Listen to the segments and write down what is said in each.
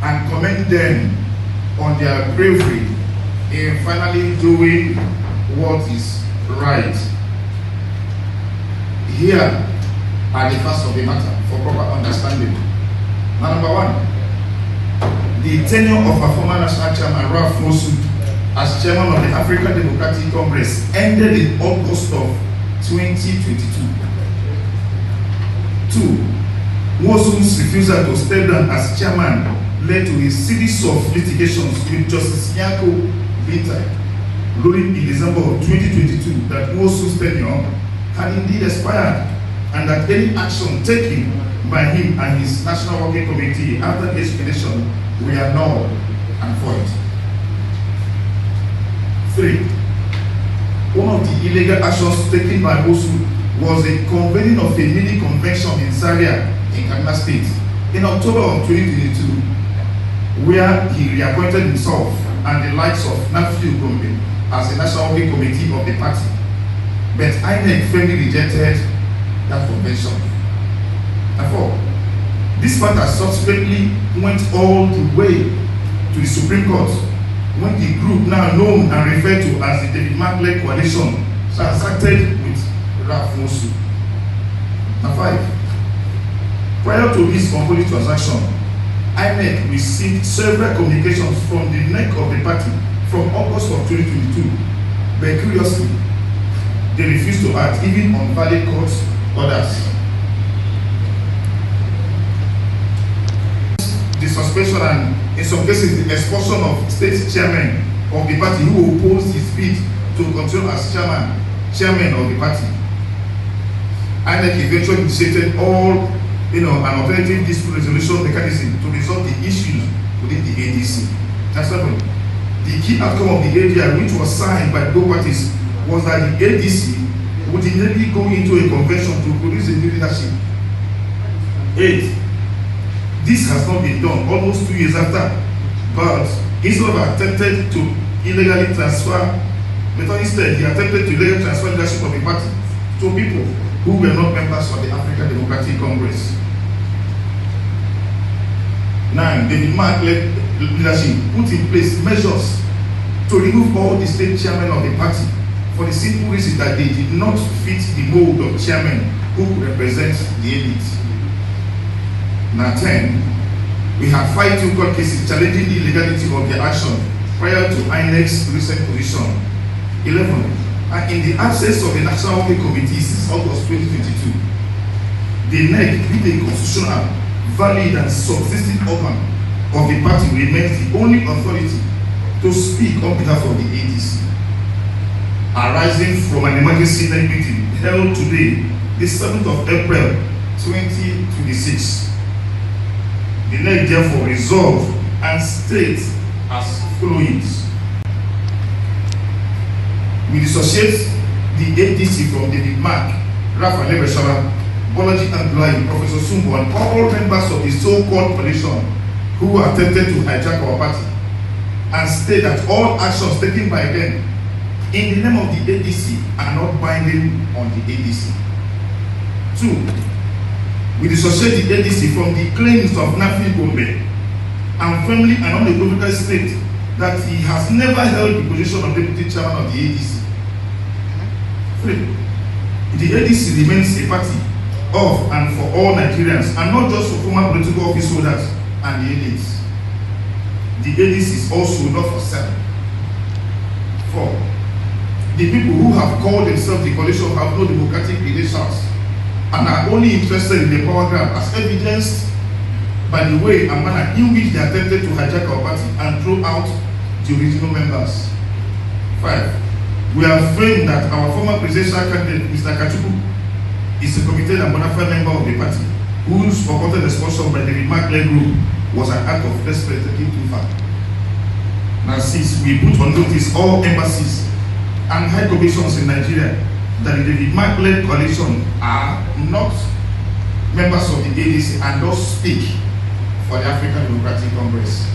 and commend them on their bravery in finally doing what is right. Here are the facts of the matter for proper understanding. Now, number one, the tenure of our former national chairman, Ralph Mosu, as chairman of the African Democratic Congress ended in August of 2022. Two, Mosu's refusal to step down as chairman led to a series of litigations with Justice Yanko Bintai, ruling in December of 2022 that Mosu's tenure had indeed expired and that any action taken by him and his National Working Committee after the expedition were null and void. 3. One of the illegal actions taken by Mosu was the convening of a mini convention in Zaria in Kaduna State in October of 2022, where he reappointed himself and the likes of Nafiu Gombe as the National Working Committee of the party. But INEC firmly rejected that convention. Therefore, this matter subsequently went all the way to the Supreme Court when the group now known and referred to as the David Mark-led coalition transacted with Ralph Mosu. Now 5. Prior to this unholy transaction, INEC received several communications from the neck of the party from August of 2022, but curiously, they refused to act even on valid court orders. The suspension and, in some cases, the expulsion of state chairmen of the party who opposed his bid to continue as chairman of the party. INEC eventually initiated an alternative dispute resolution mechanism to resolve the issues within the ADC. That's not the key outcome of the ADR, which was signed by both parties, was that the ADC would immediately go into a convention to produce a new leadership. 8. This has not been done almost 2 years after, but instead of attempted to illegally transfer, but instead he attempted to illegally transfer leadership of the party to people who were not members of the African Democratic Congress. 9. David Mark-led leadership put in place measures to remove all the state chairmen of the party for the simple reason that they did not fit the mold of chairmen who could represent the elite. Now 10. We have filed 2 court cases challenging the illegality of their action prior to INEC's recent position. 11. And in the absence of the National Working Committee since August 2022, the NEC, being a constitutional, valid and subsisting organ of the party, remains the only authority to speak on behalf of the ADC. Arising from an emergency NEC meeting held today, the 7th of April 2026, the NEC therefore resolved and states as follows. We dissociate the ADC from David Mark, Raphael Lebeshara, Bolaji Abdullahi, Professor Sumbo, and all members of the so-called coalition who attempted to hijack our party, and state that all actions taken by them in the name of the ADC are not binding on the ADC. 2. We dissociate the ADC from the claims of Nafi Gombe and firmly and unequivocally state that he has never held the position of deputy chairman of the ADC. 3. The ADC remains a party of and for all Nigerians, and not just for former political office holders and the elites. The ADC is also not for sale. 4. The people who have called themselves the coalition have no democratic credentials and are only interested in the power grab, as evidenced by the way and manner in which they attempted to hijack our party and throw out the original members. 5. We have framed that our former presidential candidate, Mr. Kachikwu, is a committed and bona fide member of the party, whose purported expulsion by the David Mark-led group was an act of desperate taking too far. Now, since we put on notice all embassies and high commissions in Nigeria that the David Mark-led coalition are not members of the ADC and don't speak for the African Democratic Congress.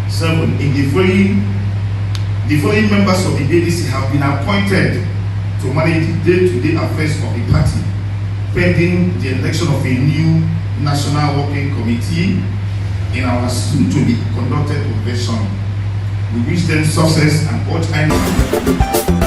7. In the following members of the ADC have been appointed to manage the day-to-day affairs of the party, pending the election of a new National Working Committee in our soon to be conducted convention. We wish them success and all time.